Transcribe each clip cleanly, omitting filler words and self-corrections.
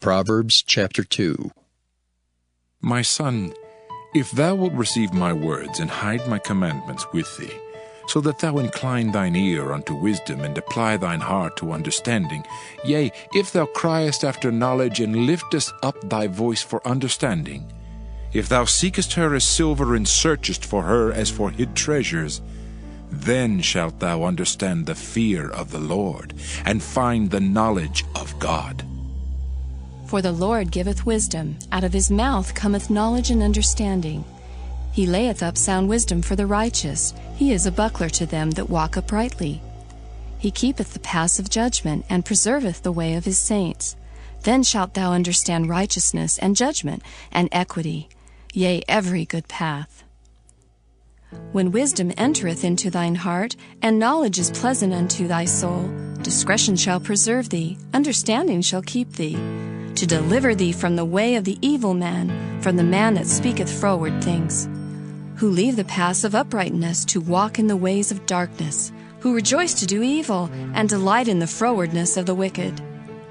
Proverbs chapter 2. My son, if thou wilt receive my words and hide my commandments with thee, so that thou incline thine ear unto wisdom and apply thine heart to understanding, yea, if thou criest after knowledge and liftest up thy voice for understanding, if thou seekest her as silver and searchest for her as for hid treasures, then shalt thou understand the fear of the Lord and find the knowledge of God. For the Lord giveth wisdom, out of his mouth cometh knowledge and understanding. He layeth up sound wisdom for the righteous, he is a buckler to them that walk uprightly. He keepeth the paths of judgment, and preserveth the way of his saints. Then shalt thou understand righteousness and judgment and equity, yea, every good path. When wisdom entereth into thine heart, and knowledge is pleasant unto thy soul, discretion shall preserve thee, understanding shall keep thee, to deliver thee from the way of the evil man, from the man that speaketh froward things, who leave the paths of uprightness to walk in the ways of darkness, who rejoice to do evil, and delight in the frowardness of the wicked,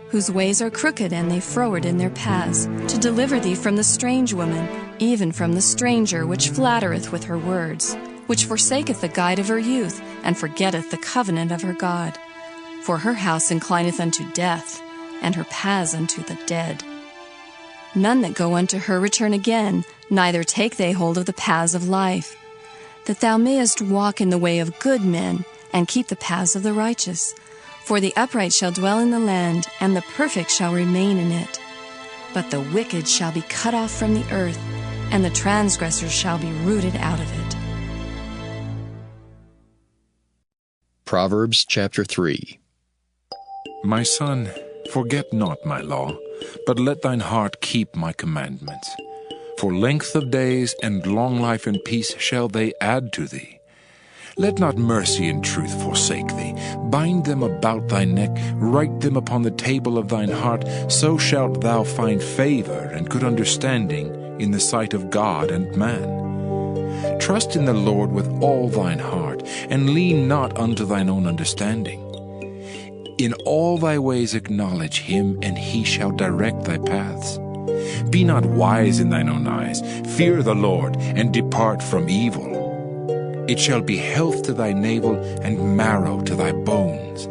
whose ways are crooked, and they froward in their paths, to deliver thee from the strange woman, even from the stranger which flattereth with her words, which forsaketh the guide of her youth, and forgetteth the covenant of her God. For her house inclineth unto death, and her paths unto the dead. None that go unto her return again, neither take they hold of the paths of life. That thou mayest walk in the way of good men, and keep the paths of the righteous. For the upright shall dwell in the land, and the perfect shall remain in it. But the wicked shall be cut off from the earth, and the transgressors shall be rooted out of it. Proverbs chapter 3. My son, forget not my law, but let thine heart keep my commandments. For length of days and long life and peace shall they add to thee. Let not mercy and truth forsake thee. Bind them about thy neck, write them upon the table of thine heart, so shalt thou find favor and good understanding in the sight of God and man. Trust in the Lord with all thine heart, and lean not unto thine own understanding. In all thy ways acknowledge him, and he shall direct thy paths. Be not wise in thine own eyes. Fear the Lord, and depart from evil. It shall be health to thy navel, and marrow to thy bones.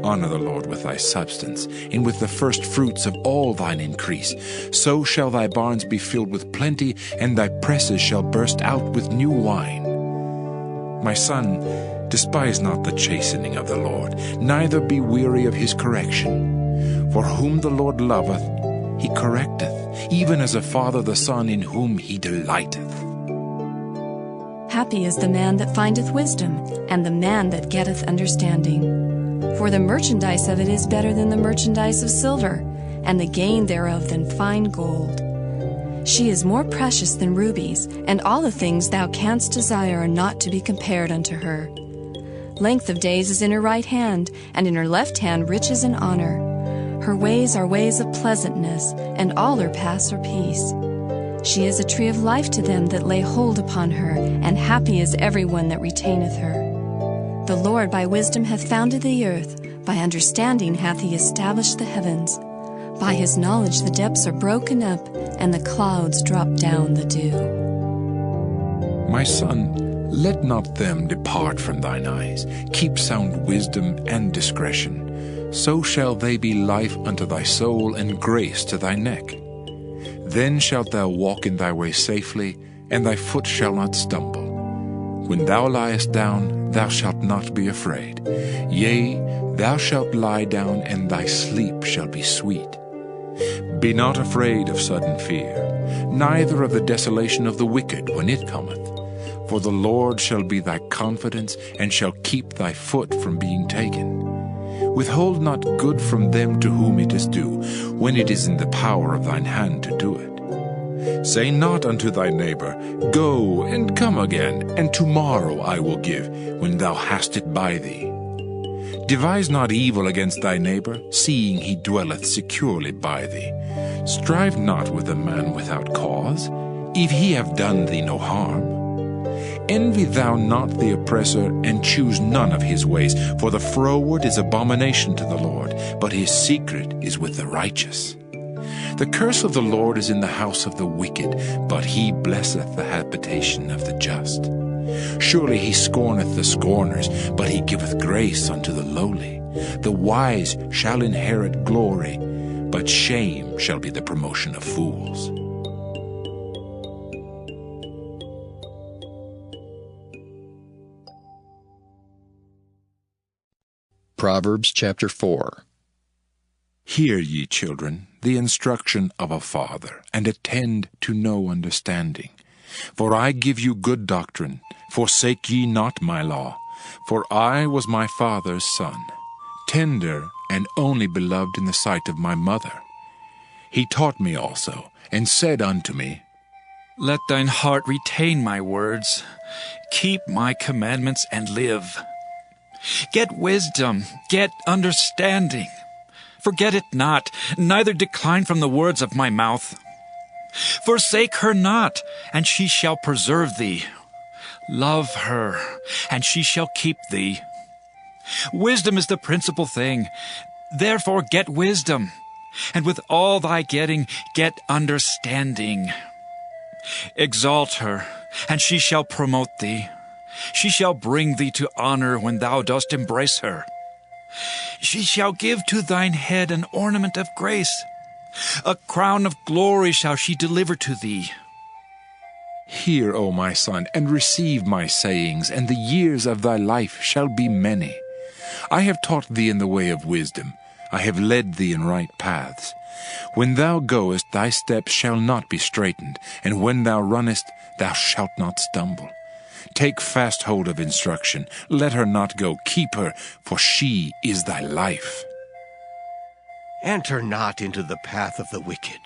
Honor the Lord with thy substance, and with the first fruits of all thine increase. So shall thy barns be filled with plenty, and thy presses shall burst out with new wine. My son, despise not the chastening of the Lord, neither be weary of his correction. For whom the Lord loveth, he correcteth, even as a father the son in whom he delighteth. Happy is the man that findeth wisdom, and the man that getteth understanding. For the merchandise of it is better than the merchandise of silver, and the gain thereof than fine gold. She is more precious than rubies, and all the things thou canst desire are not to be compared unto her. Length of days is in her right hand, and in her left hand riches and honor. Her ways are ways of pleasantness, and all her paths are peace. She is a tree of life to them that lay hold upon her, and happy is every one that retaineth her. The Lord by wisdom hath founded the earth, by understanding hath he established the heavens. By his knowledge the depths are broken up, and the clouds drop down the dew. My son, let not them depart from thine eyes. Keep sound wisdom and discretion. So shall they be life unto thy soul, and grace to thy neck. Then shalt thou walk in thy way safely, and thy foot shall not stumble. When thou liest down, thou shalt not be afraid. Yea, thou shalt lie down, and thy sleep shall be sweet. Be not afraid of sudden fear, neither of the desolation of the wicked when it cometh. For the Lord shall be thy confidence, and shall keep thy foot from being taken. Withhold not good from them to whom it is due, when it is in the power of thine hand to do it. Say not unto thy neighbor, Go and come again, and tomorrow I will give, when thou hast it by thee. Devise not evil against thy neighbor, seeing he dwelleth securely by thee. Strive not with a man without cause, if he have done thee no harm. Envy thou not the oppressor, and choose none of his ways, for the froward is abomination to the Lord, but his secret is with the righteous. The curse of the Lord is in the house of the wicked, but he blesseth the habitation of the just. Surely he scorneth the scorners, but he giveth grace unto the lowly. The wise shall inherit glory, but shame shall be the promotion of fools. Proverbs chapter 4. Hear, ye children, the instruction of a father, and attend to no understanding. For I give you good doctrine, forsake ye not my law. For I was my father's son, tender and only beloved in the sight of my mother. He taught me also, and said unto me, Let thine heart retain my words. Keep my commandments and live. Get wisdom, get understanding. Forget it not, neither decline from the words of my mouth. Forsake her not, and she shall preserve thee. Love her, and she shall keep thee. Wisdom is the principal thing. Therefore get wisdom, and with all thy getting, get understanding. Exalt her, and she shall promote thee. She shall bring thee to honor when thou dost embrace her. She shall give to thine head an ornament of grace. A crown of glory shall she deliver to thee. Hear, O my son, and receive my sayings, and the years of thy life shall be many. I have taught thee in the way of wisdom. I have led thee in right paths. When thou goest, thy steps shall not be straitened, and when thou runnest, thou shalt not stumble. Take fast hold of instruction. Let her not go. Keep her, for she is thy life. Enter not into the path of the wicked,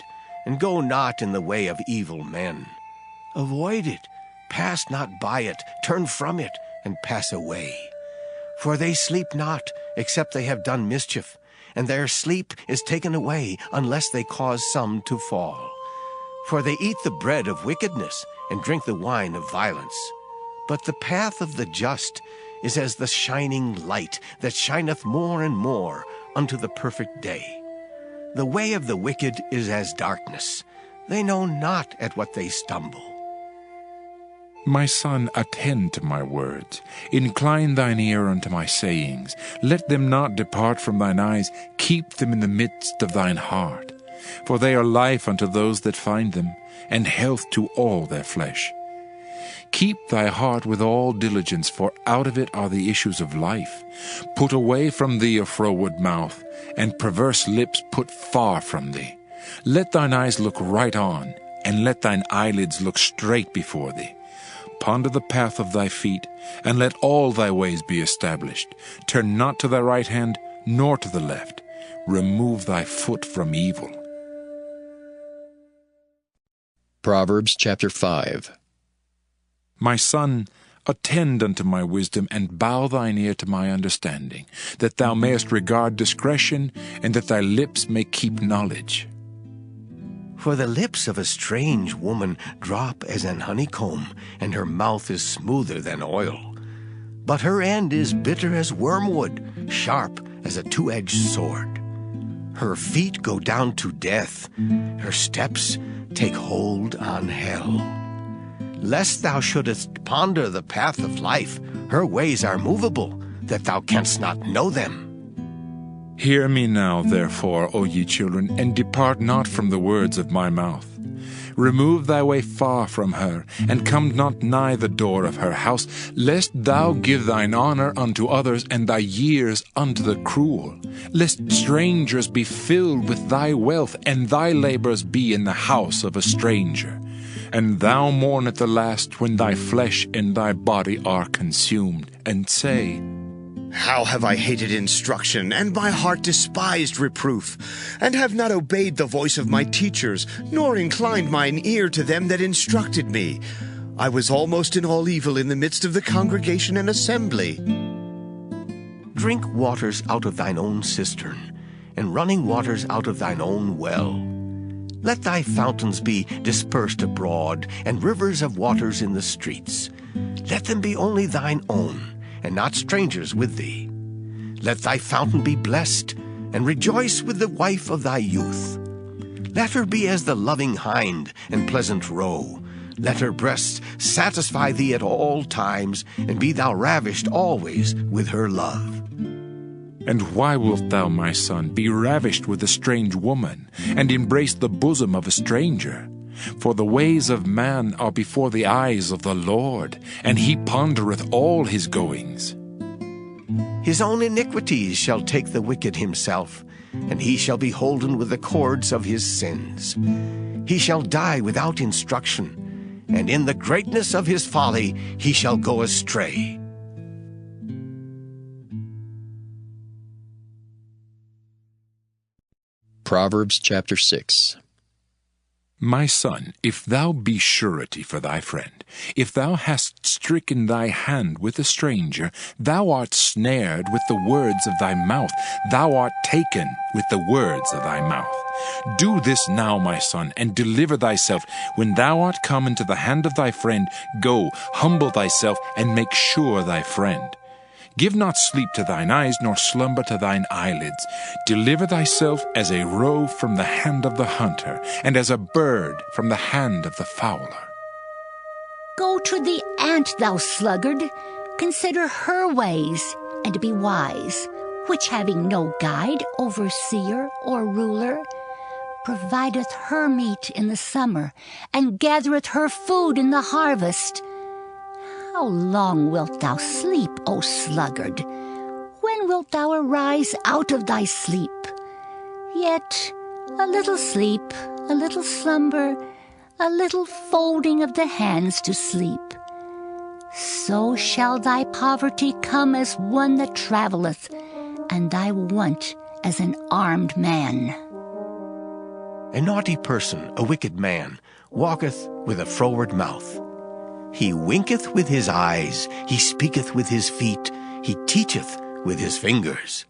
and go not in the way of evil men. Avoid it, pass not by it, turn from it, and pass away. For they sleep not, except they have done mischief, and their sleep is taken away, unless they cause some to fall. For they eat the bread of wickedness, and drink the wine of violence. But the path of the just is as the shining light that shineth more and more unto the perfect day. The way of the wicked is as darkness. They know not at what they stumble. My son, attend to my words. Incline thine ear unto my sayings. Let them not depart from thine eyes. Keep them in the midst of thine heart. For they are life unto those that find them, and health to all their flesh. Keep thy heart with all diligence, for out of it are the issues of life. Put away from thee a froward mouth, and perverse lips put far from thee. Let thine eyes look right on, and let thine eyelids look straight before thee. Ponder the path of thy feet, and let all thy ways be established. Turn not to thy right hand, nor to the left. Remove thy foot from evil. Proverbs chapter 5. My son, attend unto my wisdom, and bow thine ear to my understanding, that thou mayest regard discretion, and that thy lips may keep knowledge. For the lips of a strange woman drop as an honeycomb, and her mouth is smoother than oil. But her end is bitter as wormwood, sharp as a two-edged sword. Her feet go down to death, her steps take hold on hell. Lest thou shouldest ponder the path of life, her ways are movable, that thou canst not know them. Hear me now, therefore, O ye children, and depart not from the words of my mouth. Remove thy way far from her, and come not nigh the door of her house, lest thou give thine honor unto others, and thy years unto the cruel. Lest strangers be filled with thy wealth, and thy labors be in the house of a stranger. And thou mourn at the last, when thy flesh and thy body are consumed, and say, How have I hated instruction, and my heart despised reproof, and have not obeyed the voice of my teachers, nor inclined mine ear to them that instructed me. I was almost in all evil in the midst of the congregation and assembly. Drink waters out of thine own cistern, and running waters out of thine own well. Let thy fountains be dispersed abroad, and rivers of waters in the streets. Let them be only thine own, and not strangers with thee. Let thy fountain be blessed, and rejoice with the wife of thy youth. Let her be as the loving hind and pleasant roe. Let her breasts satisfy thee at all times, and be thou ravished always with her love. And why wilt thou, my son, be ravished with a strange woman, and embrace the bosom of a stranger? For the ways of man are before the eyes of the Lord, and he pondereth all his goings. His own iniquities shall take the wicked himself, and he shall be holden with the cords of his sins. He shall die without instruction, and in the greatness of his folly he shall go astray. Proverbs chapter 6. My son, if thou be surety for thy friend, if thou hast stricken thy hand with a stranger, thou art snared with the words of thy mouth, thou art taken with the words of thy mouth. Do this now, my son, and deliver thyself. When thou art come into the hand of thy friend, go, humble thyself, and make sure thy friend. Give not sleep to thine eyes, nor slumber to thine eyelids. Deliver thyself as a roe from the hand of the hunter, and as a bird from the hand of the fowler. Go to the ant, thou sluggard, consider her ways, and be wise, which having no guide, overseer, or ruler, provideth her meat in the summer, and gathereth her food in the harvest. How long wilt thou sleep, O sluggard? When wilt thou arise out of thy sleep? Yet a little sleep, a little slumber, a little folding of the hands to sleep. So shall thy poverty come as one that travelleth, and thy want as an armed man. A naughty person, a wicked man, walketh with a froward mouth. He winketh with his eyes, he speaketh with his feet, he teacheth with his fingers.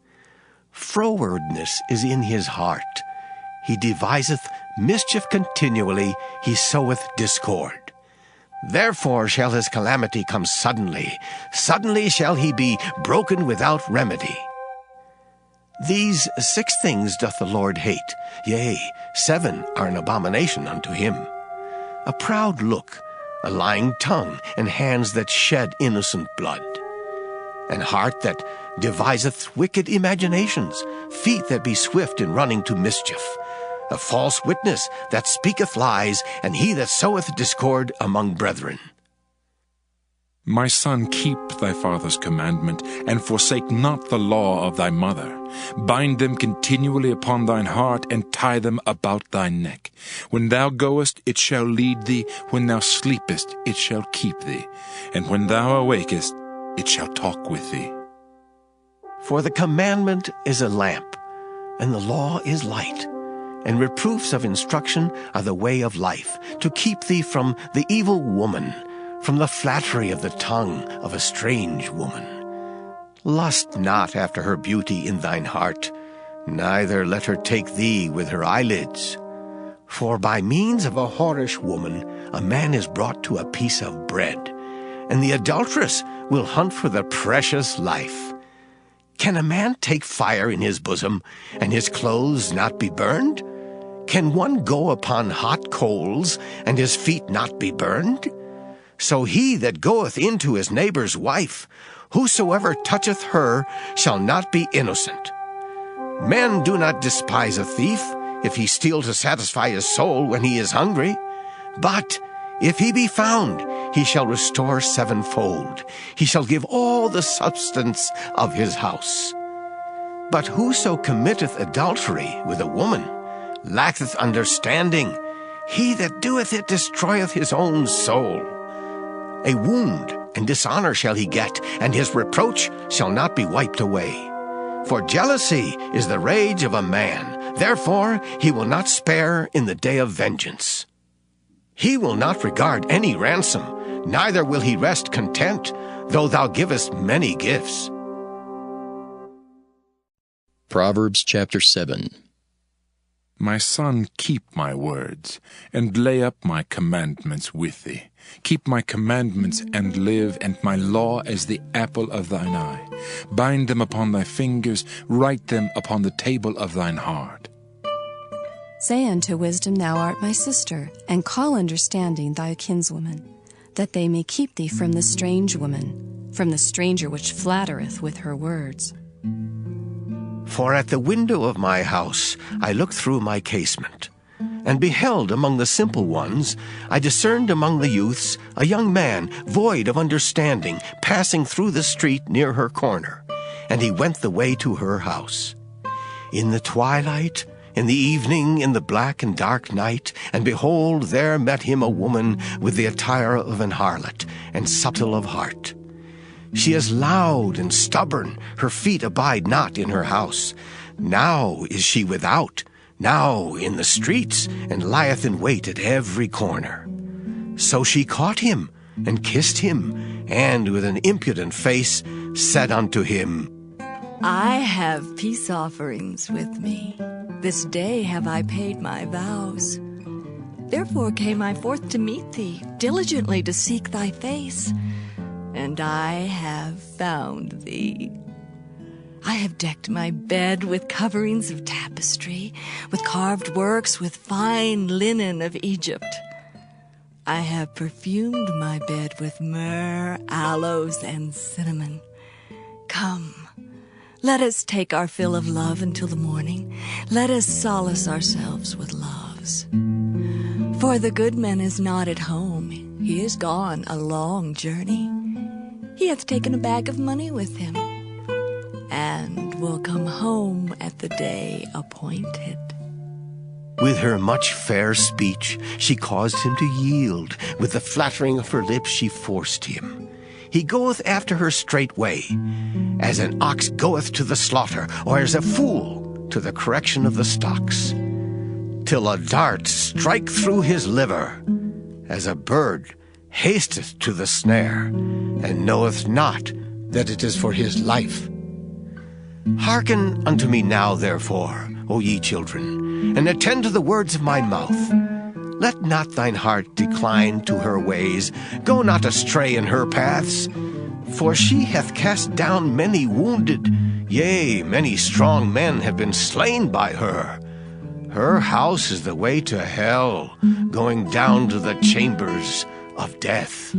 Frowardness is in his heart. He deviseth mischief continually, he soweth discord. Therefore shall his calamity come suddenly, suddenly shall he be broken without remedy. These 6 things doth the Lord hate, yea, 7 are an abomination unto him: a proud look, a lying tongue, and hands that shed innocent blood, an heart that deviseth wicked imaginations, feet that be swift in running to mischief, a false witness that speaketh lies, and he that soweth discord among brethren. My son, keep thy father's commandment, and forsake not the law of thy mother. Bind them continually upon thine heart, and tie them about thy neck. When thou goest, it shall lead thee. When thou sleepest, it shall keep thee. And when thou awakest, it shall talk with thee. For the commandment is a lamp, and the law is light, and reproofs of instruction are the way of life, to keep thee from the evil woman, from the flattery of the tongue of a strange woman. Lust not after her beauty in thine heart, neither let her take thee with her eyelids. For by means of a whorish woman a man is brought to a piece of bread, and the adulteress will hunt for the precious life. Can a man take fire in his bosom, and his clothes not be burned? Can one go upon hot coals, and his feet not be burned? So he that goeth into his neighbor's wife, whosoever toucheth her shall not be innocent. Men do not despise a thief, if he steal to satisfy his soul when he is hungry. But if he be found, he shall restore 7-fold. He shall give all the substance of his house. But whoso committeth adultery with a woman lacketh understanding. He that doeth it destroyeth his own soul. A wound and dishonor shall he get, and his reproach shall not be wiped away. For jealousy is the rage of a man, therefore he will not spare in the day of vengeance. He will not regard any ransom, neither will he rest content, though thou givest many gifts. Proverbs chapter 7. My son, keep my words, and lay up my commandments with thee. Keep my commandments and live, and my law as the apple of thine eye. Bind them upon thy fingers, write them upon the table of thine heart. Say unto wisdom, Thou art my sister, and call understanding thy kinswoman, that they may keep thee from the strange woman, from the stranger which flattereth with her words. For at the window of my house I looked through my casement, and beheld among the simple ones, I discerned among the youths a young man void of understanding, passing through the street near her corner, and he went the way to her house. In the twilight, in the evening, in the black and dark night, and behold, there met him a woman with the attire of an harlot, and subtle of heart. She is loud and stubborn, her feet abide not in her house. Now is she without, now in the streets, and lieth in wait at every corner. So she caught him, and kissed him, and with an impudent face said unto him, I have peace offerings with me. This day have I paid my vows. Therefore came I forth to meet thee, diligently to seek thy face. And I have found thee. I have decked my bed with coverings of tapestry, with carved works, with fine linen of Egypt. I have perfumed my bed with myrrh, aloes, and cinnamon. Come, let us take our fill of love until the morning. Let us solace ourselves with loves. For the good man is not at home. He is gone a long journey. He hath taken a bag of money with him, and will come home at the day appointed. With her much fair speech she caused him to yield. With the flattering of her lips she forced him. He goeth after her straightway, as an ox goeth to the slaughter, or as a fool to the correction of the stocks, till a dart strike through his liver, as a bird hasteth to the snare, and knoweth not that it is for his life. Hearken unto me now, therefore, O ye children, and attend to the words of my mouth. Let not thine heart decline to her ways, go not astray in her paths. For she hath cast down many wounded, yea, many strong men have been slain by her. Her house is the way to hell, going down to the chambers of death.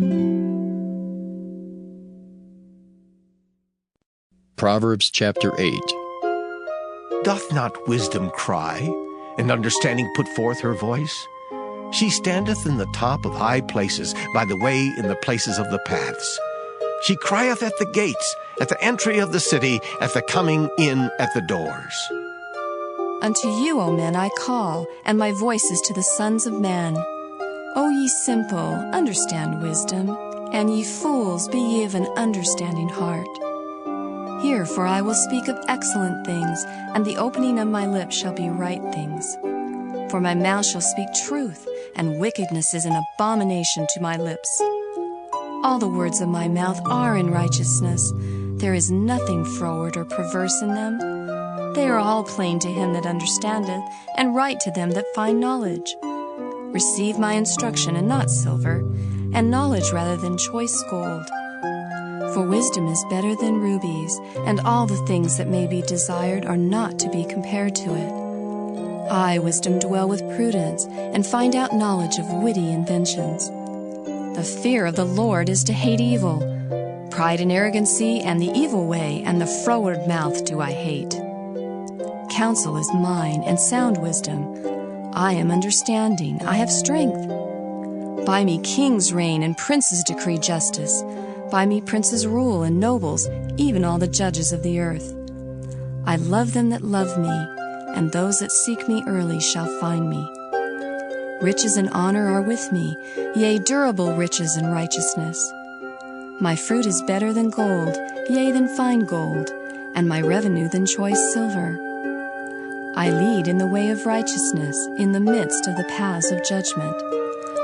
Proverbs chapter 8. Doth not wisdom cry, and understanding put forth her voice? She standeth in the top of high places, by the way in the places of the paths. She crieth at the gates, at the entry of the city, at the coming in at the doors. Unto you, O men, I call, and my voice is to the sons of men. O ye simple, understand wisdom, and ye fools, be ye of an understanding heart. Hear, for I will speak of excellent things, and the opening of my lips shall be right things. For my mouth shall speak truth, and wickedness is an abomination to my lips. All the words of my mouth are in righteousness. There is nothing froward or perverse in them. They are all plain to him that understandeth, and right to them that find knowledge. Receive my instruction, and not silver, and knowledge rather than choice gold. For wisdom is better than rubies, and all the things that may be desired are not to be compared to it. I, wisdom, dwell with prudence, and find out knowledge of witty inventions. The fear of the Lord is to hate evil. Pride and arrogancy, and the evil way, and the froward mouth do I hate. Counsel is mine, and sound wisdom. I am understanding, I have strength. By me kings reign, and princes decree justice. By me princes rule, and nobles, even all the judges of the earth. I love them that love me, and those that seek me early shall find me. Riches and honor are with me, yea, durable riches and righteousness. My fruit is better than gold, yea, than fine gold, and my revenue than choice silver. I lead in the way of righteousness, in the midst of the paths of judgment,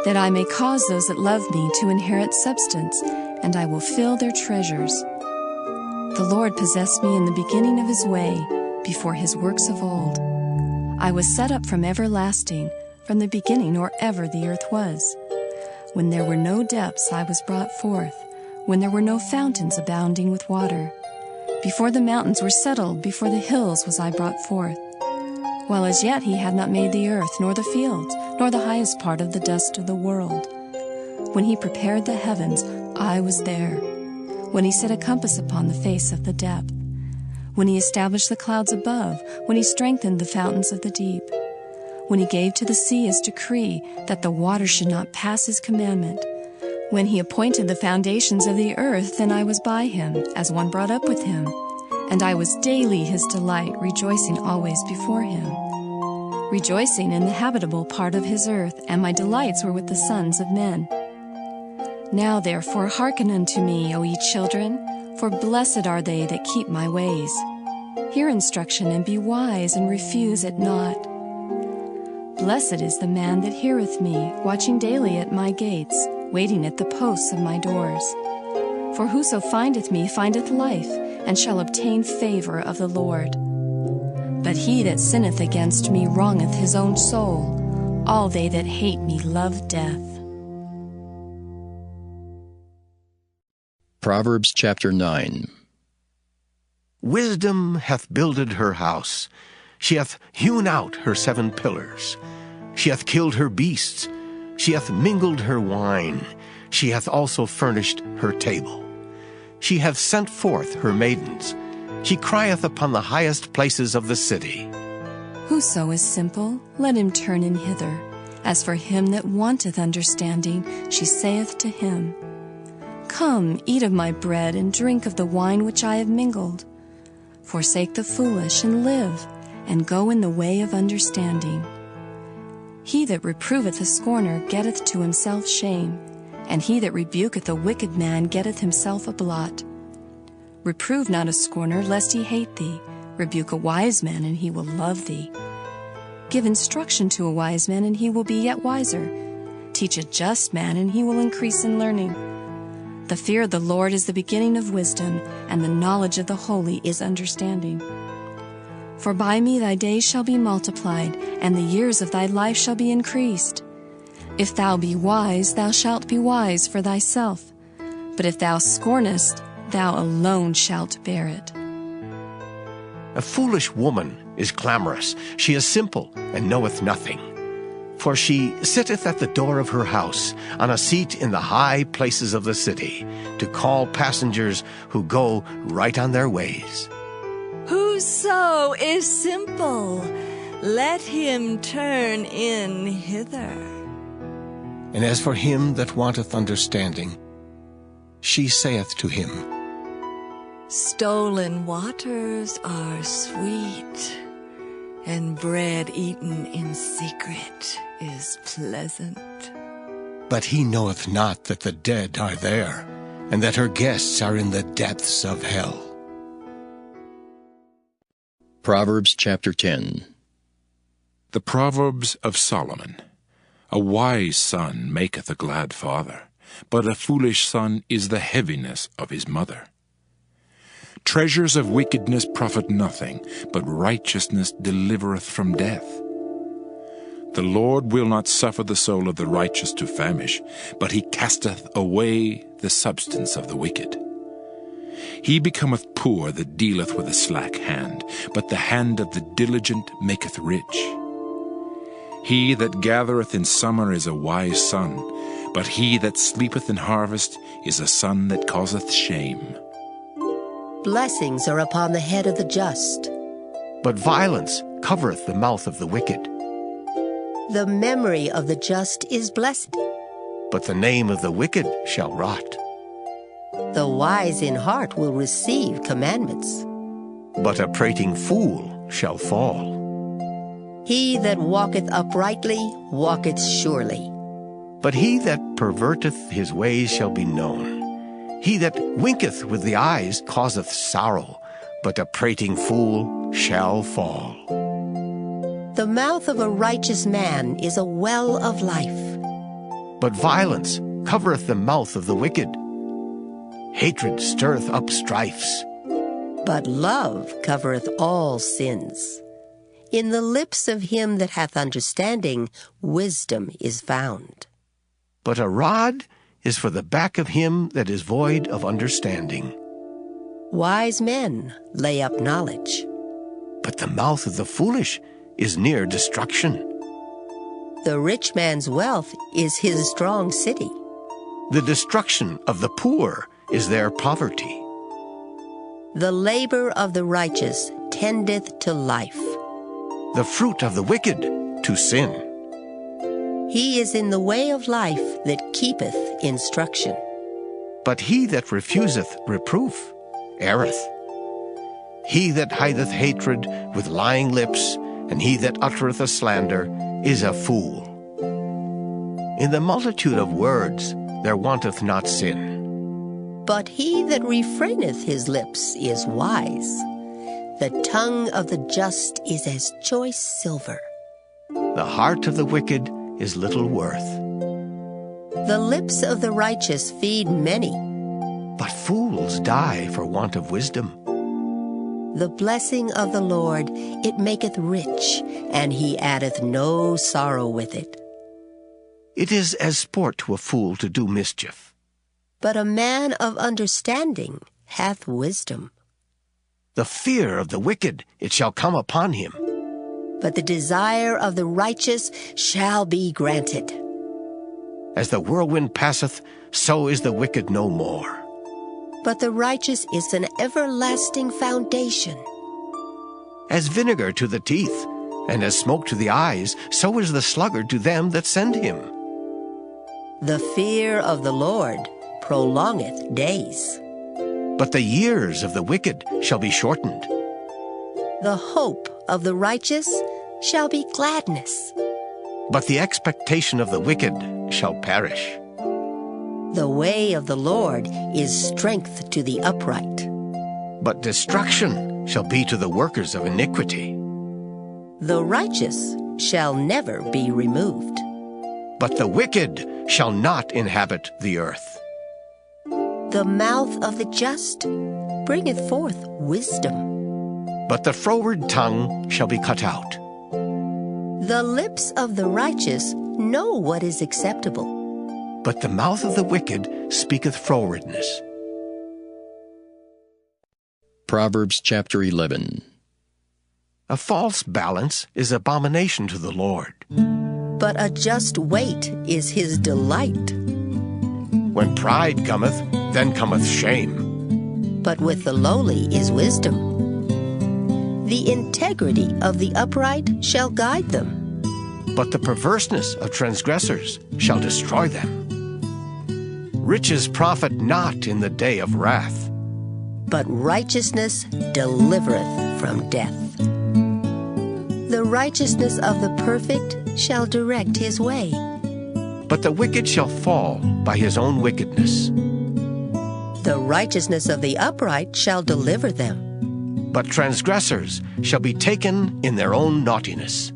that I may cause those that love me to inherit substance, and I will fill their treasures. The Lord possessed me in the beginning of his way, before his works of old. I was set up from everlasting, from the beginning or ever the earth was. When there were no depths, I was brought forth, when there were no fountains abounding with water. Before the mountains were settled, before the hills was I brought forth. while as yet he had not made the earth, nor the fields, nor the highest part of the dust of the world. When he prepared the heavens, I was there. When he set a compass upon the face of the depth. When he established the clouds above, when he strengthened the fountains of the deep. When he gave to the sea his decree, that the water should not pass his commandment. When he appointed the foundations of the earth, then I was by him, as one brought up with him. And I was daily his delight, rejoicing always before him. Rejoicing in the habitable part of his earth, and my delights were with the sons of men. Now therefore hearken unto me, O ye children, for blessed are they that keep my ways. Hear instruction, and be wise, and refuse it not. Blessed is the man that heareth me, watching daily at my gates, waiting at the posts of my doors. For whoso findeth me findeth life, and shall obtain favor of the Lord. But he that sinneth against me wrongeth his own soul. All they that hate me love death. Proverbs chapter 9. Wisdom hath builded her house. She hath hewn out her 7 pillars. She hath killed her beasts. She hath mingled her wine. She hath also furnished her table. She hath sent forth her maidens. She crieth upon the highest places of the city. Whoso is simple, let him turn in hither. As for him that wanteth understanding, she saith to him, Come, eat of my bread, and drink of the wine which I have mingled. Forsake the foolish, and live, and go in the way of understanding. He that reproveth a scorner getteth to himself shame, and he that rebuketh a wicked man getteth himself a blot. Reprove not a scorner, lest he hate thee. Rebuke a wise man, and he will love thee. Give instruction to a wise man, and he will be yet wiser. Teach a just man, and he will increase in learning. The fear of the Lord is the beginning of wisdom, and the knowledge of the holy is understanding. For by me thy days shall be multiplied, and the years of thy life shall be increased. If thou be wise, thou shalt be wise for thyself. But if thou scornest, thou alone shalt bear it. A foolish woman is clamorous. She is simple, and knoweth nothing. For she sitteth at the door of her house, on a seat in the high places of the city, to call passengers who go right on their ways. Whoso is simple, let him turn in hither. And as for him that wanteth understanding, she saith to him, Stolen waters are sweet, and bread eaten in secret is pleasant. But he knoweth not that the dead are there, and that her guests are in the depths of hell. Proverbs chapter 10. The Proverbs of Solomon. A wise son maketh a glad father, but a foolish son is the heaviness of his mother. Treasures of wickedness profit nothing, but righteousness delivereth from death. The Lord will not suffer the soul of the righteous to famish, but he casteth away the substance of the wicked. He becometh poor that dealeth with a slack hand, but the hand of the diligent maketh rich. He that gathereth in summer is a wise son, but he that sleepeth in harvest is a son that causeth shame. Blessings are upon the head of the just, But violence covereth the mouth of the wicked. the memory of the just is blessed. But the name of the wicked shall rot. The wise in heart will receive commandments. But a prating fool shall fall. He that walketh uprightly walketh surely. But he that perverteth his ways shall be known. He that winketh with the eyes causeth sorrow, but a prating fool shall fall. The mouth of a righteous man is a well of life. But violence covereth the mouth of the wicked. Hatred stirreth up strifes. But love covereth all sins. In the lips of him that hath understanding, wisdom is found. But a rod is for the back of him that is void of understanding. Wise men lay up knowledge. But the mouth of the foolish is near destruction. The rich man's wealth is his strong city. The destruction of the poor is their poverty. The labor of the righteous tendeth to life. The fruit of the wicked to sin. He is in the way of life that keepeth instruction. But he that refuseth reproof erreth. He that hideth hatred with lying lips, and he that uttereth a slander, is a fool. In the multitude of words there wanteth not sin. But he that refraineth his lips is wise. The tongue of the just is as choice silver. The heart of the wicked is little worth. The lips of the righteous feed many. But fools die for want of wisdom. The blessing of the Lord, it maketh rich, and he addeth no sorrow with it. It is as sport to a fool to do mischief. But a man of understanding hath wisdom. The fear of the wicked, it shall come upon him. But the desire of the righteous shall be granted. As the whirlwind passeth, so is the wicked no more. But the righteous is an everlasting foundation. As vinegar to the teeth, and as smoke to the eyes, so is the sluggard to them that send him. The fear of the Lord prolongeth days. But the years of the wicked shall be shortened. The hope of the righteous shall be gladness. But the expectation of the wicked shall perish. The way of the Lord is strength to the upright. But destruction shall be to the workers of iniquity. The righteous shall never be removed. But the wicked shall not inhabit the earth. The mouth of the just bringeth forth wisdom. But the froward tongue shall be cut out. The lips of the righteous know what is acceptable. But the mouth of the wicked speaketh frowardness. Proverbs chapter 11. A false balance is abomination to the Lord. But a just weight is his delight. When pride cometh, then cometh shame. But with the lowly is wisdom. The integrity of the upright shall guide them. But the perverseness of transgressors shall destroy them. Riches profit not in the day of wrath. But righteousness delivereth from death. The righteousness of the perfect shall direct his way. But the wicked shall fall by his own wickedness. The righteousness of the upright shall deliver them. But transgressors shall be taken in their own naughtiness.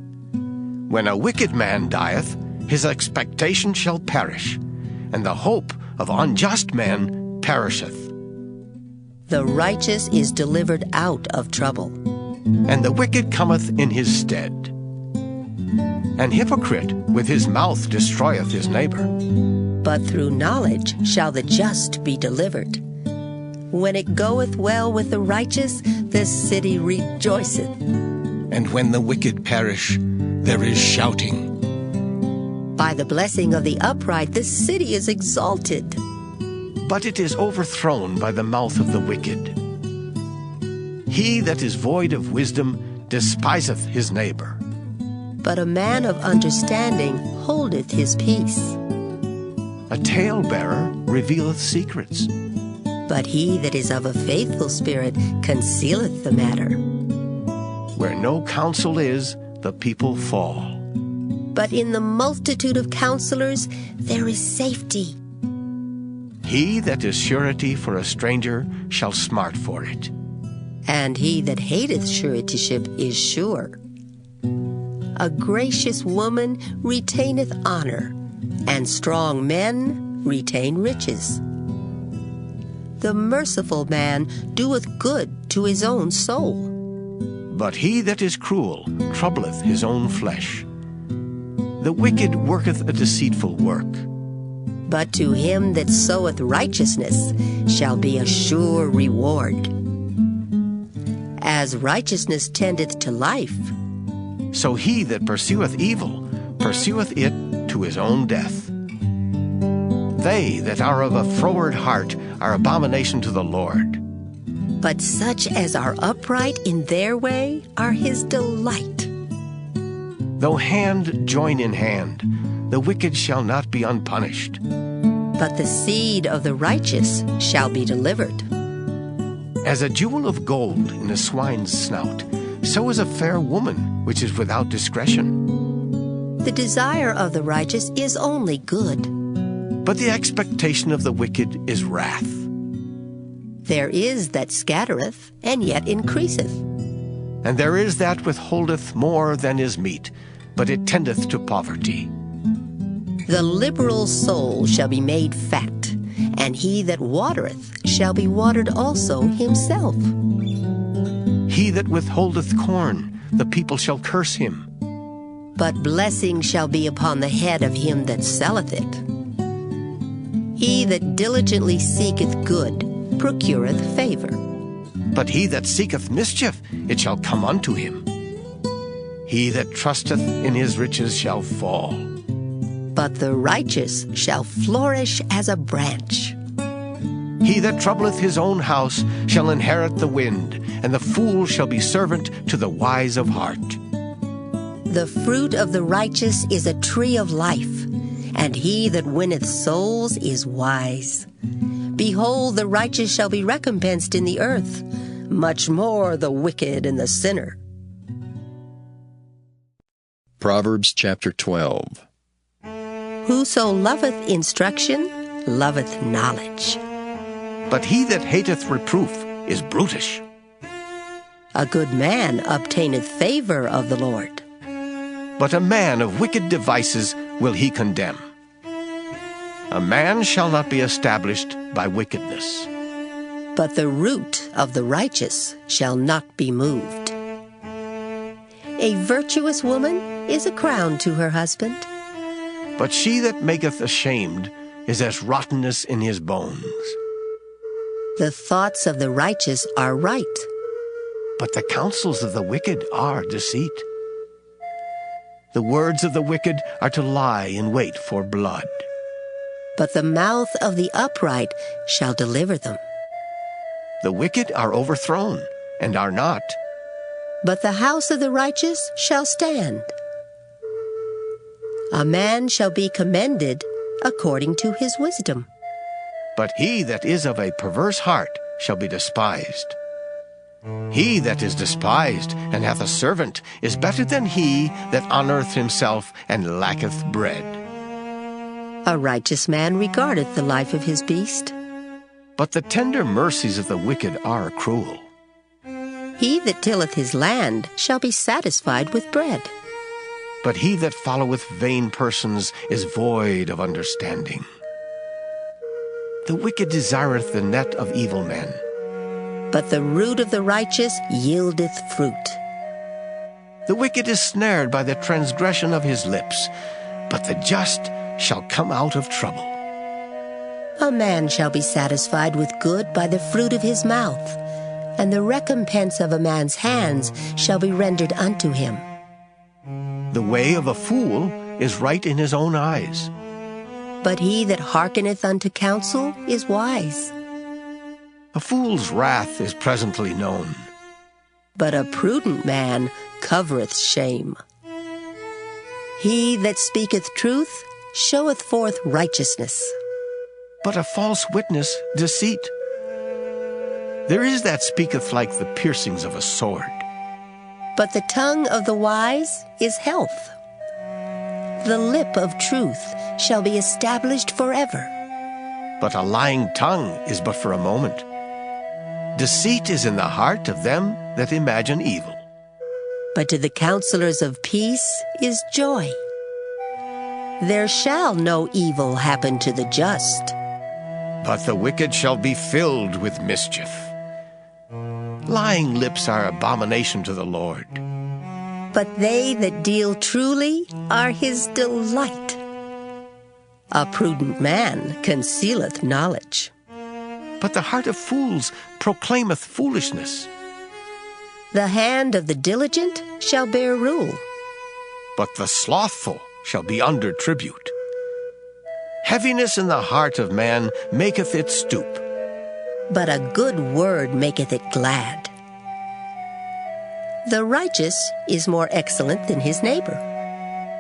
When a wicked man dieth, his expectation shall perish, and the hope of unjust men perisheth. The righteous is delivered out of trouble. And the wicked cometh in his stead. An hypocrite with his mouth destroyeth his neighbor. But through knowledge shall the just be delivered. When it goeth well with the righteous, the city rejoiceth. And when the wicked perish, there is shouting. By the blessing of the upright, the city is exalted. But it is overthrown by the mouth of the wicked. He that is void of wisdom despiseth his neighbor. But a man of understanding holdeth his peace. A talebearer revealeth secrets. But he that is of a faithful spirit concealeth the matter. Where no counsel is, the people fall. But in the multitude of counselors there is safety. He that is surety for a stranger shall smart for it. And he that hateth suretyship is sure. A gracious woman retaineth honor, and strong men retain riches. The merciful man doeth good to his own soul. But he that is cruel troubleth his own flesh. The wicked worketh a deceitful work. But to him that soweth righteousness shall be a sure reward. As righteousness tendeth to life, So he that pursueth evil pursueth it to his own death. They that are of a froward heart are abomination to the Lord. But such as are upright in their way are his delight. Though hand join in hand, the wicked shall not be unpunished. But the seed of the righteous shall be delivered. As a jewel of gold in a swine's snout, so is a fair woman which is without discretion. The desire of the righteous is only good. But the expectation of the wicked is wrath. There is that scattereth, and yet increaseth. And there is that withholdeth more than is meet, but it tendeth to poverty. The liberal soul shall be made fat, and he that watereth shall be watered also himself. He that withholdeth corn, the people shall curse him. But blessing shall be upon the head of him that selleth it. He that diligently seeketh good procureth favor. But he that seeketh mischief, it shall come unto him. He that trusteth in his riches shall fall. But the righteous shall flourish as a branch. He that troubleth his own house shall inherit the wind, and the fool shall be servant to the wise of heart. The fruit of the righteous is a tree of life, and he that winneth souls is wise. Behold, the righteous shall be recompensed in the earth, much more the wicked and the sinner. Proverbs chapter 12. Whoso loveth instruction loveth knowledge. But he that hateth reproof is brutish. A good man obtaineth favor of the Lord. But a man of wicked devices will he condemn. A man shall not be established by wickedness. But the root of the righteous shall not be moved. A virtuous woman is a crown to her husband. But she that maketh ashamed is as rottenness in his bones. The thoughts of the righteous are right. But the counsels of the wicked are deceit. The words of the wicked are to lie in wait for blood. But the mouth of the upright shall deliver them. The wicked are overthrown, and are not. But the house of the righteous shall stand. A man shall be commended according to his wisdom. But he that is of a perverse heart shall be despised. He that is despised and hath a servant is better than he that honoureth himself and lacketh bread. A righteous man regardeth the life of his beast. But the tender mercies of the wicked are cruel. He that tilleth his land shall be satisfied with bread. But he that followeth vain persons is void of understanding. The wicked desireth the net of evil men. But the root of the righteous yieldeth fruit. The wicked is snared by the transgression of his lips, but the just shall come out of trouble. A man shall be satisfied with good by the fruit of his mouth, and the recompense of a man's hands shall be rendered unto him. The way of a fool is right in his own eyes. But he that hearkeneth unto counsel is wise. A fool's wrath is presently known. But a prudent man covereth shame. He that speaketh truth showeth forth righteousness. But a false witness deceit. There is that speaketh like the piercings of a sword. But the tongue of the wise is health. The lip of truth shall be established forever. But a lying tongue is but for a moment. Deceit is in the heart of them that imagine evil. But to the counselors of peace is joy. There shall no evil happen to the just. But the wicked shall be filled with mischief. Lying lips are abomination to the Lord. But they that deal truly are his delight. A prudent man concealeth knowledge. But the heart of fools proclaimeth foolishness. The hand of the diligent shall bear rule, but the slothful shall be under tribute. Heaviness in the heart of man maketh it stoop, but a good word maketh it glad. The righteous is more excellent than his neighbor,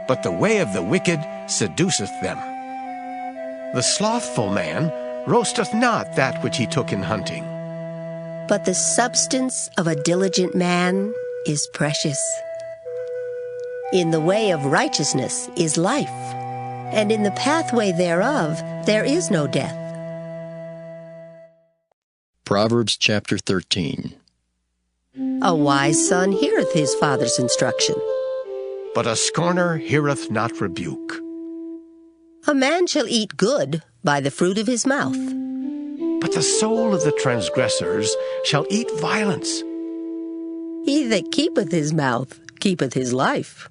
but the way of the wicked seduceth them. The slothful man roasteth not that which he took in hunting, but the substance of a diligent man is precious. In the way of righteousness is life, and in the pathway thereof there is no death. Proverbs chapter 13. A wise son heareth his father's instruction, but a scorner heareth not rebuke. A man shall eat good by the fruit of his mouth, but the soul of the transgressors shall eat violence. He that keepeth his mouth keepeth his life,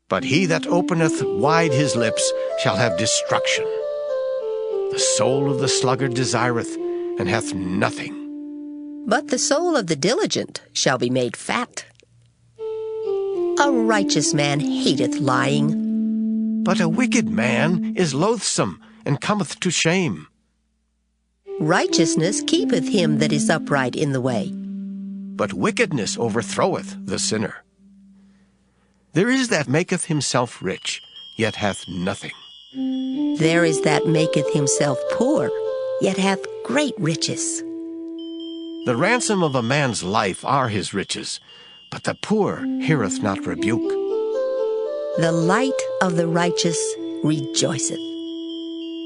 but he that openeth wide his lips shall have destruction. The soul of the sluggard desireth, and hath nothing, but the soul of the diligent shall be made fat. A righteous man hateth lying, but a wicked man is loathsome, and cometh to shame. Righteousness keepeth him that is upright in the way, but wickedness overthroweth the sinner. There is that maketh himself rich, yet hath nothing. There is that maketh himself poor, yet hath great riches. The ransom of a man's life are his riches, but the poor heareth not rebuke. The light of the righteous rejoiceth,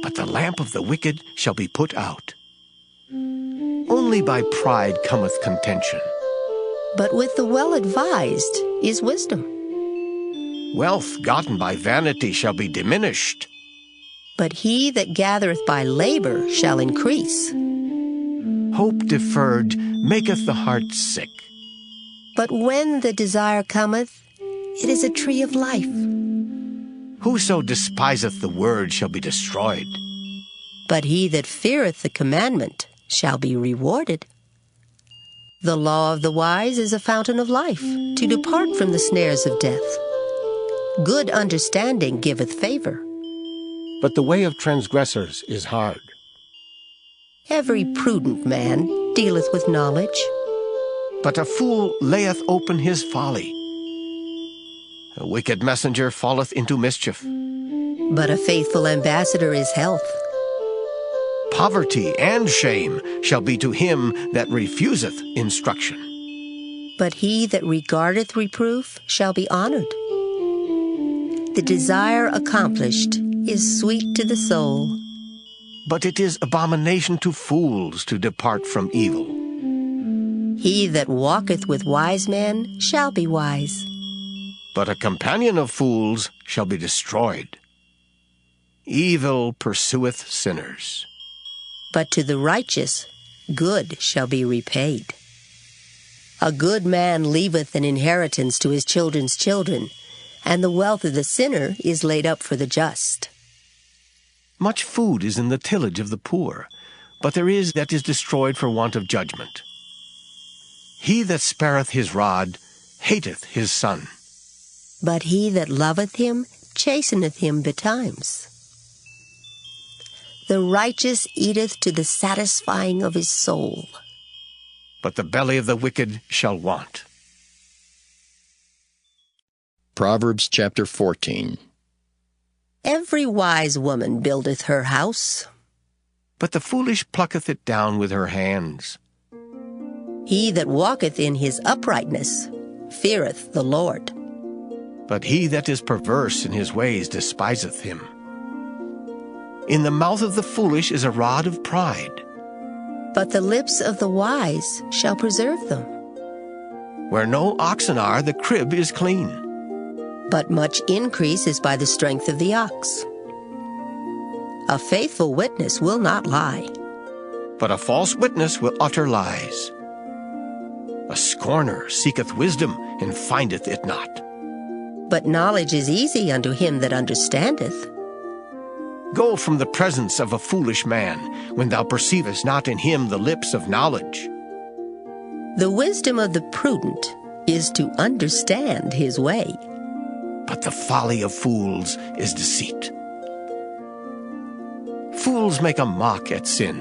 but the lamp of the wicked shall be put out. Only by pride cometh contention, but with the well-advised is wisdom. Wealth gotten by vanity shall be diminished, but he that gathereth by labor shall increase. Hope deferred maketh the heart sick, but when the desire cometh, it is a tree of life. Whoso despiseth the word shall be destroyed, but he that feareth the commandment shall be rewarded. The law of the wise is a fountain of life, to depart from the snares of death. Good understanding giveth favor, but the way of transgressors is hard. Every prudent man dealeth with knowledge, but a fool layeth open his folly. A wicked messenger falleth into mischief, but a faithful ambassador is health. Poverty and shame shall be to him that refuseth instruction, but he that regardeth reproof shall be honored. The desire accomplished is sweet to the soul, but it is abomination to fools to depart from evil. He that walketh with wise men shall be wise, but a companion of fools shall be destroyed. Evil pursueth sinners, but to the righteous good shall be repaid. A good man leaveth an inheritance to his children's children, and the wealth of the sinner is laid up for the just. Much food is in the tillage of the poor, but there is that is destroyed for want of judgment. He that spareth his rod hateth his son, but he that loveth him chasteneth him betimes. The righteous eateth to the satisfying of his soul, but the belly of the wicked shall want. Proverbs chapter 14. Every wise woman buildeth her house, but the foolish plucketh it down with her hands. He that walketh in his uprightness feareth the Lord, but he that is perverse in his ways despiseth him. In the mouth of the foolish is a rod of pride, but the lips of the wise shall preserve them. Where no oxen are, the crib is clean, but much increase is by the strength of the ox. A faithful witness will not lie, but a false witness will utter lies. A scorner seeketh wisdom, and findeth it not, but knowledge is easy unto him that understandeth. Go from the presence of a foolish man, when thou perceivest not in him the lips of knowledge. The wisdom of the prudent is to understand his way, but the folly of fools is deceit. Fools make a mock at sin,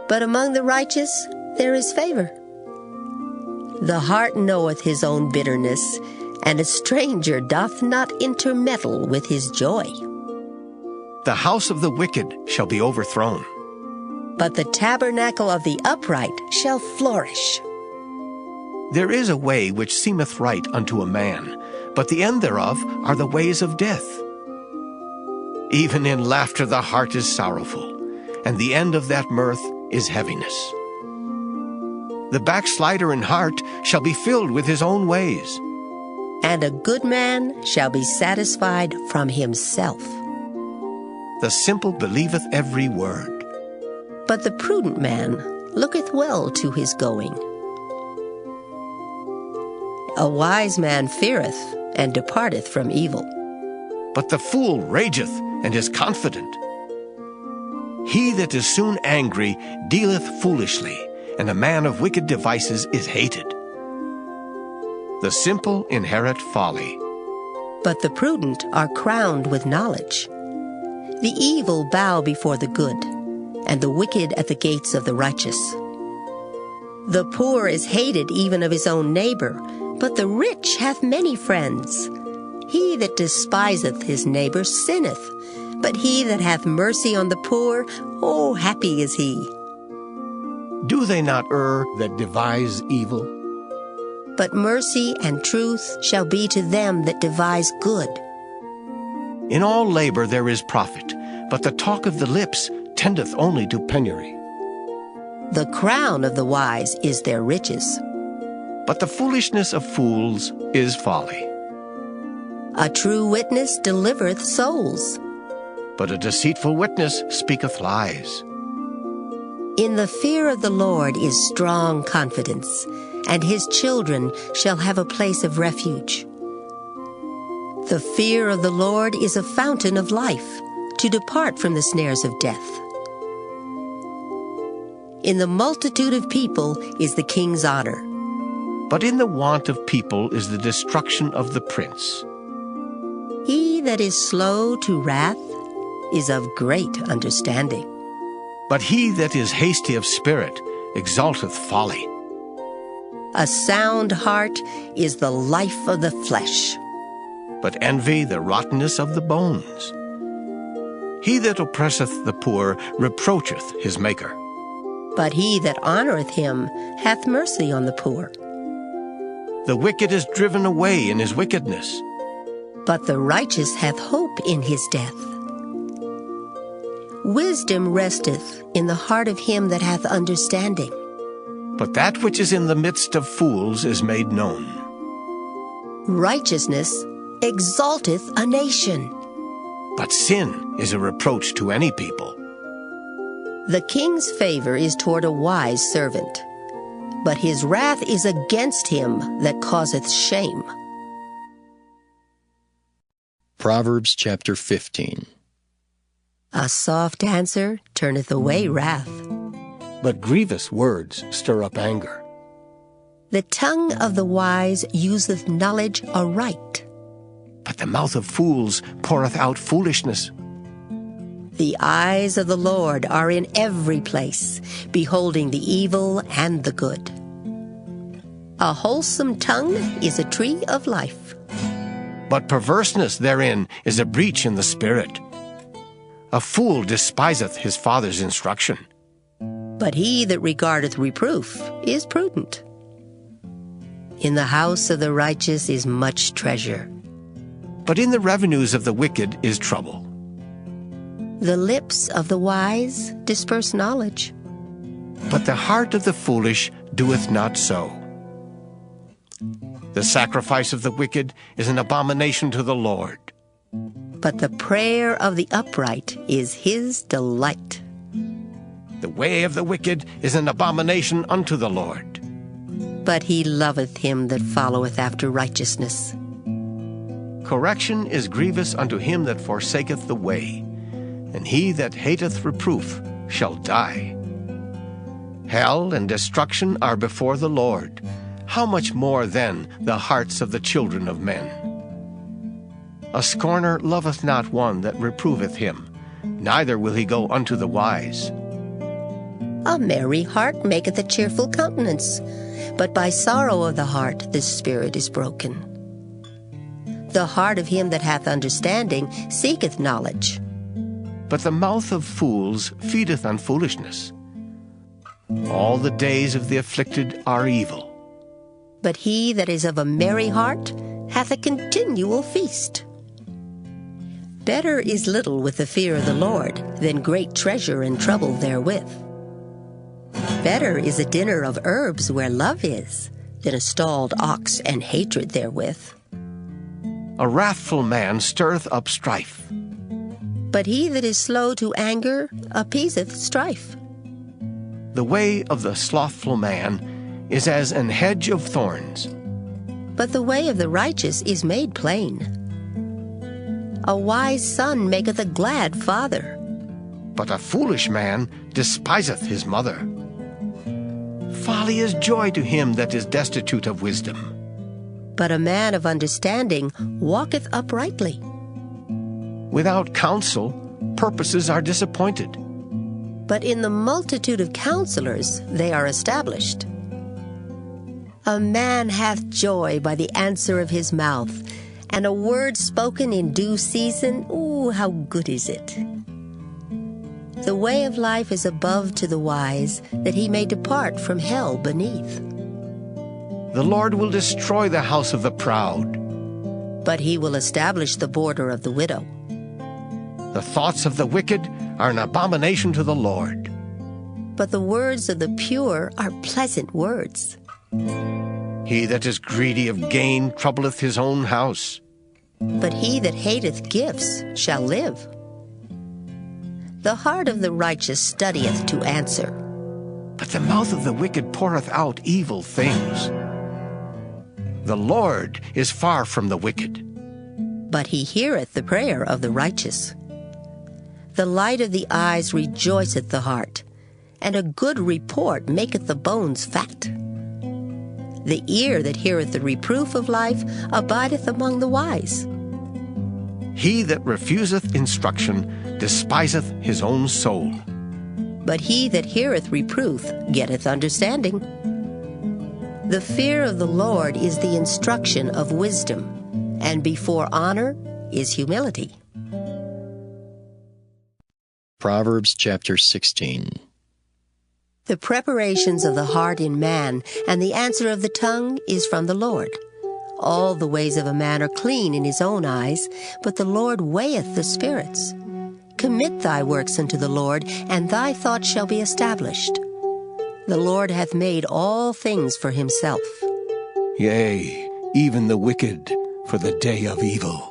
But among the righteous there is favor. The heart knoweth his own bitterness, and a stranger doth not intermeddle with his joy. the house of the wicked shall be overthrown. But the tabernacle of the upright shall flourish. There is a way which seemeth right unto a man, but the end thereof are the ways of death. Even in laughter the heart is sorrowful, and the end of that mirth is heaviness. The backslider in heart shall be filled with his own ways. And a good man shall be satisfied from himself. The simple believeth every word. But the prudent man looketh well to his going. A wise man feareth, and departeth from evil. But the fool rageth, and is confident. He that is soon angry dealeth foolishly, and a man of wicked devices is hated. The simple inherit folly, But the prudent are crowned with knowledge. The evil bow before the good, and the wicked at the gates of the righteous. The poor is hated even of his own neighbor, but the rich hath many friends. He that despiseth his neighbor sinneth, but he that hath mercy on the poor, oh, happy is he. Do they not err that devise evil? But mercy and truth shall be to them that devise good. In all labor there is profit, but the talk of the lips tendeth only to penury. The crown of the wise is their riches. But the foolishness of fools is folly. A true witness delivereth souls. But a deceitful witness speaketh lies. In the fear of the Lord is strong confidence, and his children shall have a place of refuge. The fear of the Lord is a fountain of life, to depart from the snares of death. In the multitude of people is the king's honor, But in the want of people is the destruction of the prince. he that is slow to wrath is of great understanding. But he that is hasty of spirit exalteth folly. A sound heart is the life of the flesh. But envy the rottenness of the bones. He that oppresseth the poor reproacheth his maker. But he that honoreth him hath mercy on the poor. The wicked is driven away in his wickedness. But the righteous hath hope in his death. Wisdom resteth in the heart of him that hath understanding. But that which is in the midst of fools is made known. Righteousness exalteth a nation. But sin is a reproach to any people. The king's favor is toward a wise servant, but his wrath is against him that causeth shame. Proverbs chapter 15. A soft answer turneth away wrath. But grievous words stir up anger. The tongue of the wise useth knowledge aright. But the mouth of fools poureth out foolishness. The eyes of the Lord are in every place, beholding the evil and the good. A wholesome tongue is a tree of life. But perverseness therein is a breach in the spirit. A fool despiseth his father's instruction. But he that regardeth reproof is prudent. In the house of the righteous is much treasure. But in the revenues of the wicked is trouble. The lips of the wise disperse knowledge. But the heart of the foolish doeth not so. The sacrifice of the wicked is an abomination to the Lord. But the prayer of the upright is his delight. The way of the wicked is an abomination unto the Lord. But he loveth him that followeth after righteousness. Correction is grievous unto him that forsaketh the way, and he that hateth reproof shall die. Hell and destruction are before the Lord. How much more then the hearts of the children of men? A scorner loveth not one that reproveth him, neither will he go unto the wise. A merry heart maketh a cheerful countenance, but by sorrow of the heart the spirit is broken. The heart of him that hath understanding seeketh knowledge, But the mouth of fools feedeth on foolishness. All the days of the afflicted are evil. but he that is of a merry heart hath a continual feast. Better is little with the fear of the Lord than great treasure and trouble therewith. Better is a dinner of herbs where love is than a stalled ox and hatred therewith. A wrathful man stirreth up strife, But he that is slow to anger appeaseth strife. the way of the slothful man is as an hedge of thorns. But the way of the righteous is made plain. A wise son maketh a glad father, But a foolish man despiseth his mother. Folly is joy to him that is destitute of wisdom. but a man of understanding walketh uprightly. Without counsel, purposes are disappointed. But in the multitude of counselors they are established. A man hath joy by the answer of his mouth, and a word spoken in due season, ooh, how good is it! The way of life is above to the wise, that he may depart from hell beneath. The Lord will destroy the house of the proud. But he will establish the border of the widow. The thoughts of the wicked are an abomination to the Lord. But the words of the pure are pleasant words. He that is greedy of gain troubleth his own house. But he that hateth gifts shall live. The heart of the righteous studieth to answer, But the mouth of the wicked poureth out evil things. The Lord is far from the wicked. but he heareth the prayer of the righteous. The light of the eyes rejoiceth the heart, and a good report maketh the bones fat. The ear that heareth the reproof of life abideth among the wise. He that refuseth instruction despiseth his own soul. But he that heareth reproof getteth understanding. The fear of the Lord is the instruction of wisdom, and before honor is humility. Proverbs chapter 16. The preparations of the heart in man, and the answer of the tongue is from the Lord. All the ways of a man are clean in his own eyes, but the Lord weigheth the spirits. Commit thy works unto the Lord, and thy thoughts shall be established. The Lord hath made all things for himself. Yea, even the wicked for the day of evil.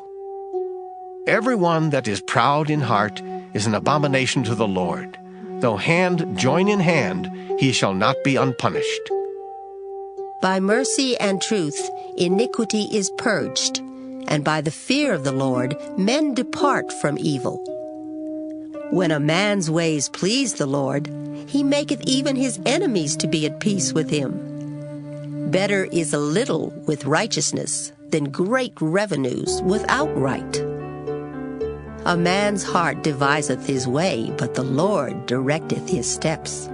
Every one that is proud in heart is an abomination to the Lord. Though hand join in hand, he shall not be unpunished. By mercy and truth iniquity is purged, and by the fear of the Lord men depart from evil. When a man's ways please the Lord, he maketh even his enemies to be at peace with him. Better is a little with righteousness than great revenues without right. A man's heart deviseth his way, but the Lord directeth his steps.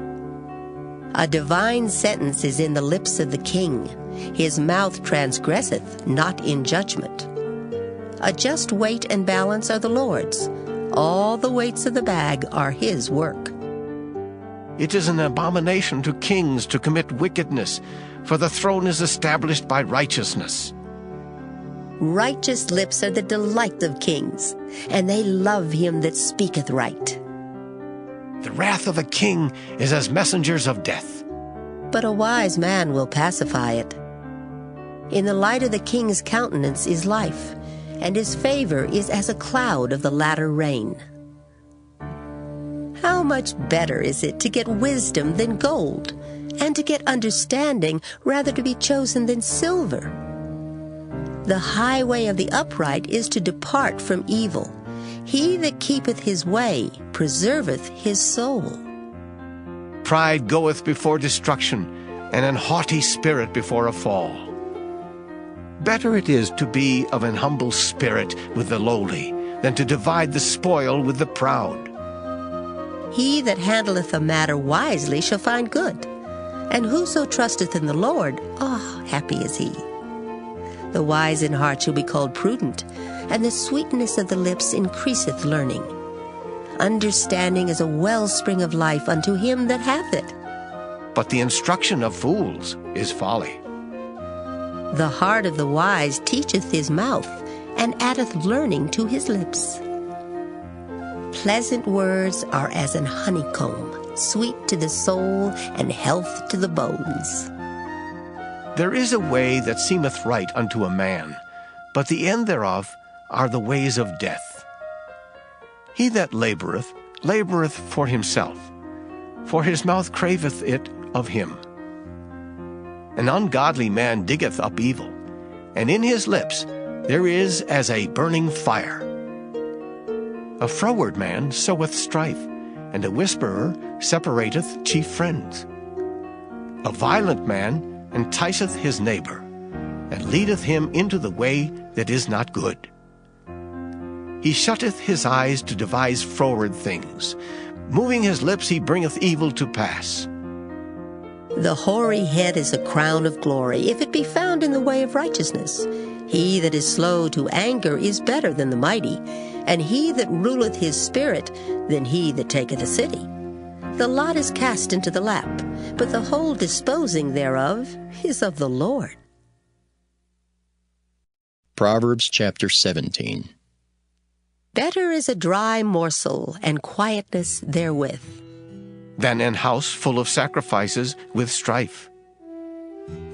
A divine sentence is in the lips of the king. His mouth transgresseth not in judgment. A just weight and balance are the Lord's. All the weights of the bag are his work. It is an abomination to kings to commit wickedness, for the throne is established by righteousness. Righteous lips are the delight of kings, and they love him that speaketh right. The wrath of a king is as messengers of death. But a wise man will pacify it. In the light of the king's countenance is life, and his favor is as a cloud of the latter rain. How much better is it to get wisdom than gold, and to get understanding rather to be chosen than silver? The highway of the upright is to depart from evil. He that keepeth his way preserveth his soul. Pride goeth before destruction, and an haughty spirit before a fall. Better it is to be of an humble spirit with the lowly than to divide the spoil with the proud. He that handleth a matter wisely shall find good, and whoso trusteth in the Lord, happy is he. The wise in heart shall be called prudent, and the sweetness of the lips increaseth learning. Understanding is a wellspring of life unto him that hath it. But the instruction of fools is folly. The heart of the wise teacheth his mouth, and addeth learning to his lips. Pleasant words are as an honeycomb, sweet to the soul, and health to the bones. There is a way that seemeth right unto a man, but the end thereof are the ways of death. He that laboureth, laboureth for himself, for his mouth craveth it of him. An ungodly man diggeth up evil, and in his lips there is as a burning fire. A froward man soweth strife, and a whisperer separateth chief friends. A violent man enticeth his neighbor, and leadeth him into the way that is not good. He shutteth his eyes to devise froward things. Moving his lips he bringeth evil to pass. The hoary head is a crown of glory, if it be found in the way of righteousness. He that is slow to anger is better than the mighty, and he that ruleth his spirit than he that taketh a city. The lot is cast into the lap, but the whole disposing thereof is of the Lord. Proverbs chapter 17. Better is a dry morsel, and quietness therewith, than an house full of sacrifices with strife.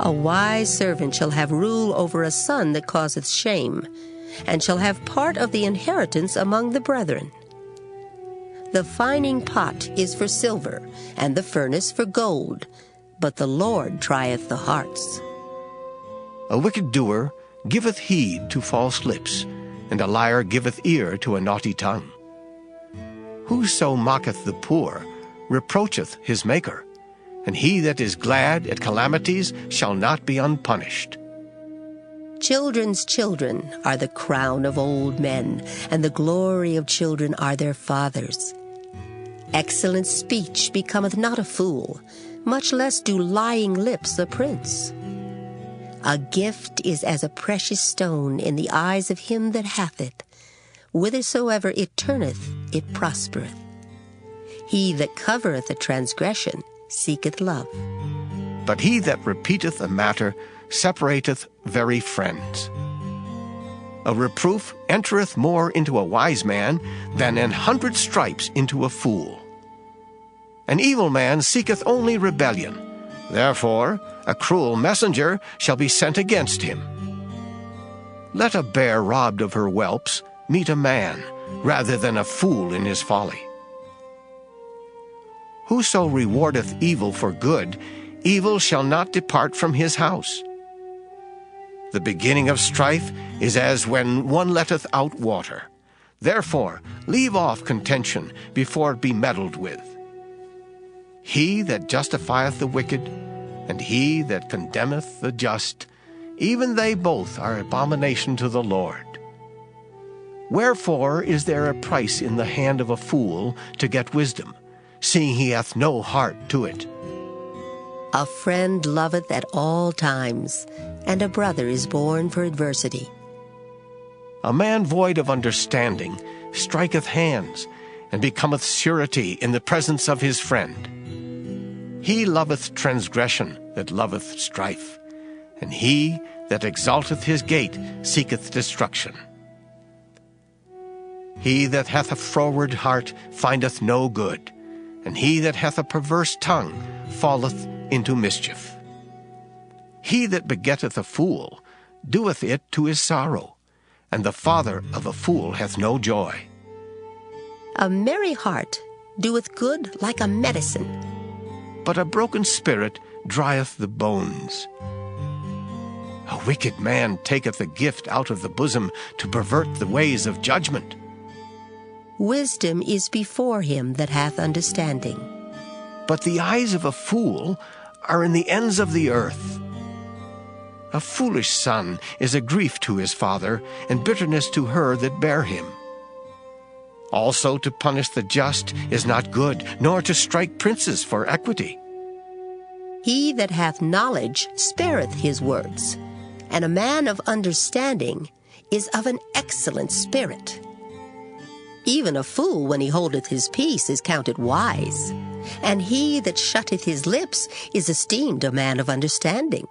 A wise servant shall have rule over a son that causeth shame, and shall have part of the inheritance among the brethren. The fining pot is for silver, and the furnace for gold, but the Lord trieth the hearts. A wicked doer giveth heed to false lips, and a liar giveth ear to a naughty tongue. Whoso mocketh the poor reproacheth his Maker, and he that is glad at calamities shall not be unpunished. Children's children are the crown of old men, and the glory of children are their fathers. Excellent speech becometh not a fool, much less do lying lips a prince. A gift is as a precious stone in the eyes of him that hath it. Whithersoever it turneth, it prospereth. He that covereth a transgression seeketh love. But he that repeateth a matter separateth very friends. A reproof entereth more into a wise man than 100 stripes into a fool. An evil man seeketh only rebellion. Therefore a cruel messenger shall be sent against him. Let a bear robbed of her whelps meet a man, rather than a fool in his folly. Whoso rewardeth evil for good, evil shall not depart from his house. The beginning of strife is as when one letteth out water. Therefore leave off contention before it be meddled with. He that justifieth the wicked, and he that condemneth the just, even they both are abomination to the Lord. Wherefore is there a price in the hand of a fool to get wisdom, seeing he hath no heart to it? A friend loveth at all times, and a brother is born for adversity. A man void of understanding striketh hands, and becometh surety in the presence of his friend. He loveth transgression that loveth strife, and he that exalteth his gate seeketh destruction. He that hath a froward heart findeth no good, and he that hath a perverse tongue falleth into mischief. He that begetteth a fool doeth it to his sorrow, and the father of a fool hath no joy. A merry heart doeth good like a medicine, but a broken spirit drieth the bones. A wicked man taketh a gift out of the bosom to pervert the ways of judgment. Wisdom is before him that hath understanding, but the eyes of a fool are in the ends of the earth. A foolish son is a grief to his father, and bitterness to her that bare him. Also to punish the just is not good, nor to strike princes for equity. He that hath knowledge spareth his words, and a man of understanding is of an excellent spirit. Even a fool, when he holdeth his peace, is counted wise, and he that shutteth his lips is esteemed a man of understanding.